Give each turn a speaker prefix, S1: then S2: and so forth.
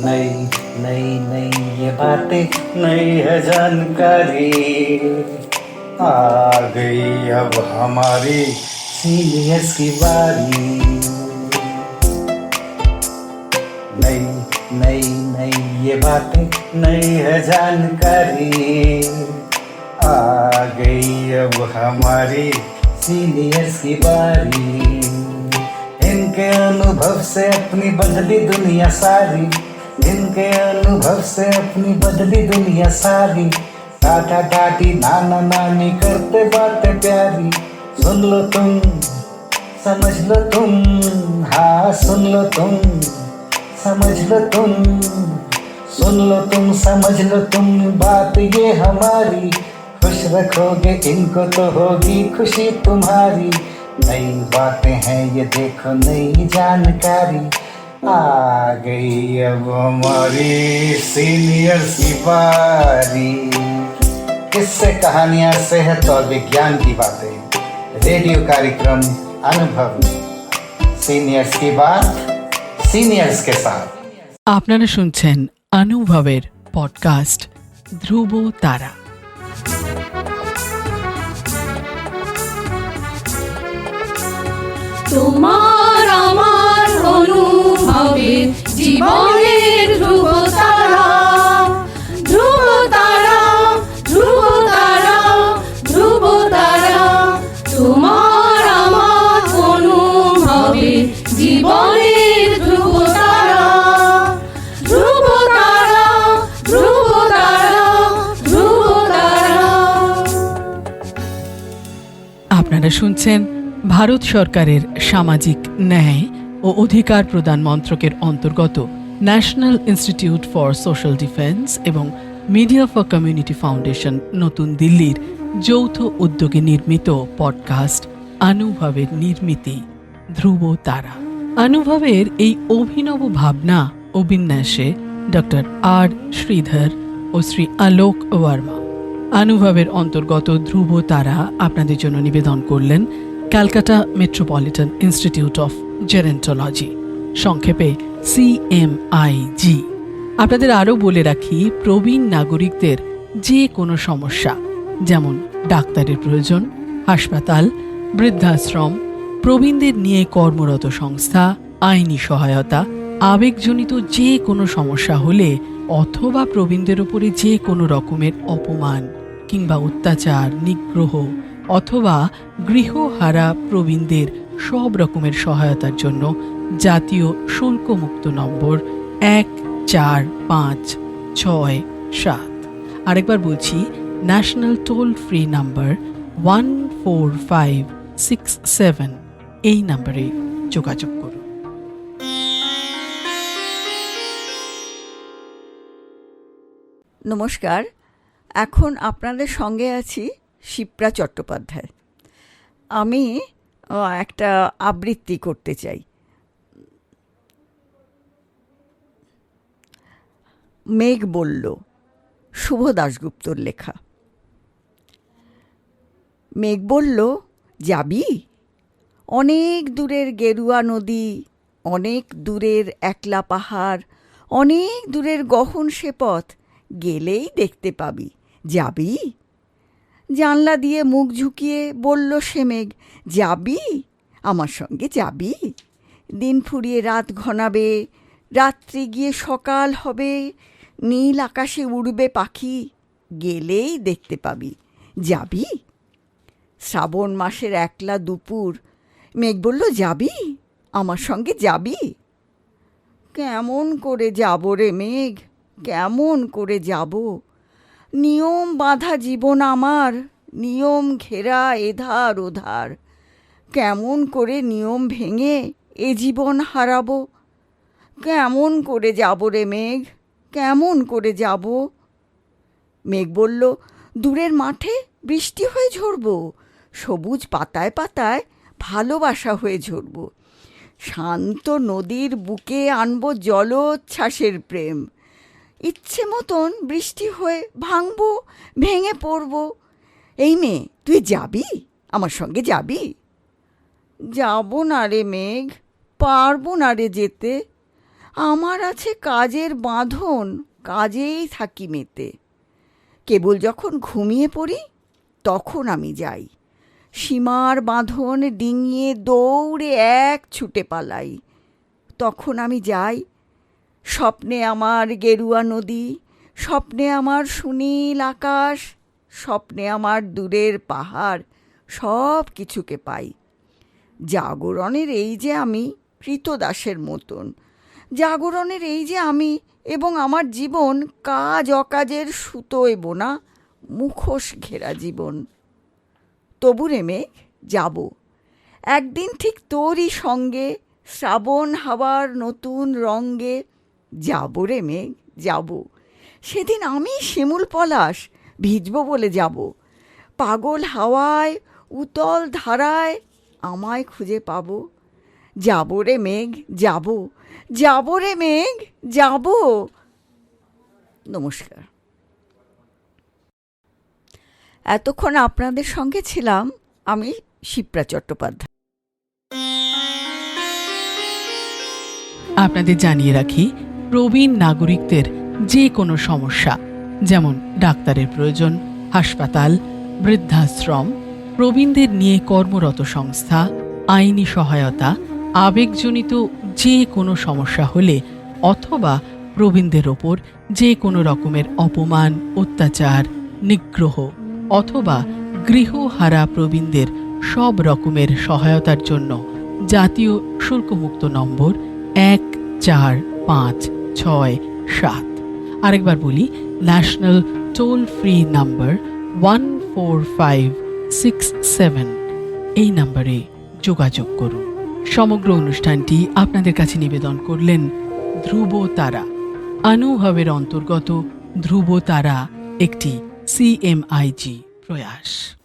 S1: नई नई नई ये बातें नई है जानकारी, आ गई अब हमारी सीनियर्स की बारी। नई नई नई ये बातें नई है जानकारी, आ गई अब हमारी सीनियर्स की बारी। इनके अनुभव से अपनी बदली दुनिया सारी, इनके अनुभव से अपनी बदली दुनिया सारी। टाटा टाटी नाना नानी करते बातें प्यारी। सुन लो तुम, समझ लो तुम, हाँ सुन लो तुम, समझ लो तुम, सुन लो तुम, समझ लो तुम, बात ये हमारी। खुश रखोगे इनको तो होगी खुशी तुम्हारी। नई बातें हैं ये देखो नई जानकारी, आ गई अब हमारी सीनियर्स की बारी। किस्से कहानियां सेहत और विज्ञान की बातें, रेडियो कार्यक्रम अनुभव में सीनियर्स की बात सीनियर्स के साथ।
S2: আপনারা শুনছেন অনুভবের পডকাস্ট ধ্রুব তারা।
S3: তোমার আমার অনুভবের জীবনের ধ্রুব তারা, ধ্রুব তারা, ধ্রুব তারা, ধ্রুব তারা। তোমার আমার অনুভবের জীবনের ধ্রুব তারা, ধ্রুব তারা, ধ্রুব তারা, ধ্রুব তারা।
S2: আপনারা শুনছেন ভারত সরকারের সামাজিক ন্যায় ও অধিকার প্রদান মন্ত্রকের অন্তর্গত national institute for social defence এবং মিডিয়া ফর কমিউনিটি ফাউন্ডেশন নতুন দিল্লির যৌথ উদ্যোগে নির্মিত পডকাস্ট অনুভবের নির্মিতি ধ্রুব তারা। অনুভবের এই অভিনব ভাবনা ও বিন্যাসে ডক্টর আর শ্রীধর ও শ্রী আলোক ওয়ার্মা। অনুভবের অন্তর্গত ধ্রুব তারা আপনাদের জন্য নিবেদন করলেন Calcutta metropolitan institute of gerontology, সংক্ষেপে CMIG। আপনাদের আরও বলে রাখি, প্রবীণ নাগরিকদের যে কোনো সমস্যা, যেমন ডাক্তারের প্রয়োজন, হাসপাতাল, বৃদ্ধাশ্রম, প্রবীণদের নিয়ে কর্মরত সংস্থা, আইনি সহায়তা, আবেগজনিত যে কোনো সমস্যা হলে অথবা প্রবীণদের উপরে যে কোনো রকমের অপমান কিংবা অত্যাচার, নিগ্রহ অথবা গৃহহারা প্রবীণদের সব রকমের সহায়তার জন্য জাতীয় শুল্কমুক্ত নম্বর 145667। আরেকবার বলছি, ন্যাশনাল টোল ফ্রি নাম্বার 14567, এই নম্বরে যোগাযোগ করুন।
S4: নমস্কার, এখন আপনাদের সঙ্গে আছি শিপ্রা চট্টোপাধ্যায়। আমি একটা আবৃত্তি করতে চাই। মেঘ বলল, শুভ দাশগুপ্তর লেখা। মেঘ বলল, যাবি? অনেক দূরের গেরুয়া নদী, অনেক দূরের একলা পাহাড়, অনেক দূরের গহন সে পথ, গেলেই দেখতে পাবি। যাবি? জানলা দিয়ে মুখ ঝুঁকিয়ে বলল সে মেঘ, যাবি? আমার সঙ্গে যাবি? দিন ফুরিয়ে রাত ঘনাবে, রাত্রি গিয়ে সকাল হবে, নীল আকাশে উড়বে পাখি, গেলেই দেখতে পাবি। যাবি? শ্রাবণ মাসের একলা দুপুর, মেঘ বলল, যাবি? আমার সঙ্গে যাবি? কেমন করে যাব রে মেঘ, কেমন করে যাব? নিয়ম বাঁধা জীবন আমার, নিয়ম ঘেরা এধার ওধার, কেমন করে নিয়ম ভেঙে এ জীবন হারাবো? কেমন করে যাব রে মেঘ, কেমন করে যাব? মেঘ বলল, দূরের মাঠে বৃষ্টি হয়ে ঝরব, সবুজ পাতায় পাতায় ভালোবাসা হয়ে ঝরব, শান্ত নদীর বুকে আনব জলোচ্ছ্বাসের প্রেম, ইচ্ছে মতন বৃষ্টি হয়ে ভাঙবো, ভেঙে পড়ব। এই মেয়ে, তুই যাবি? আমার সঙ্গে যাবি? যাব না রে মেঘ, পারবো না রে যেতে, আমার আছে কাজের বাঁধন, কাজেই থাকি মেতে। কেবল যখন ঘুমিয়ে পড়ি তখন আমি যাই, সীমার বাঁধন ডিঙিয়ে দৌড়ে এক ছুটে পালাই। তখন আমি যাই, স্বপ্নে আমার গেরুয়া নদী, স্বপ্নে আমার সুনীল আকাশ, স্বপ্নে আমার দূরের পাহাড়, সব কিছুকে পাই। জাগরণের এই যে আমি কৃতদাসের মতন, জাগরণের এই যে আমি এবং আমার জীবন কাজ অকাজের সুতোয় বোনা মুখোশ ঘেরা জীবন। তবু রে মেঘ যাব, একদিন ঠিক তোরই সঙ্গে, শ্রাবণ হাওয়ার নতুন রঙ্গে। যাব রে মেঘ যাব, সেদিন আমি শিমুল পলাশ ভিজব বলে যাব। পাগল হাওয়ায় উতল ধারায় আমায় খুঁজে পাব। যাব রে মেঘ যাব, যাব রে মেঘ যাব। নমস্কার। এতক্ষণ আপনাদের সঙ্গে ছিলাম আমি শিপ্রা চট্টোপাধ্যায়।
S2: আপনাদের জানিয়ে রাখি, প্রবীণ নাগরিকদের যে কোনো সমস্যা, যেমন ডাক্তারের প্রয়োজন, হাসপাতাল, বৃদ্ধাশ্রম, প্রবীণদের নিয়ে কর্মরত সংস্থা, আইনি সহায়তা, আবেগজনিত যে কোনো সমস্যা হলে অথবা প্রবীণদের ওপর যে কোনো রকমের অপমান, অত্যাচার, নিগ্রহ অথবা গৃহহারা প্রবীণদের সব রকমের সহায়তার জন্য জাতীয় শুল্কমুক্ত নম্বর 145667। আরেকবার বলি, ন্যাশনাল টোল ফ্রি নাম্বার 14567। এই নম্বরে যোগাযোগ করুন। সমগ্র অনুষ্ঠানটি আপনাদের কাছে নিবেদন করলেন ধ্রুব তারা। অনুভবের অন্তর্গত ধ্রুব তারা একটি CMIG প্রয়াস।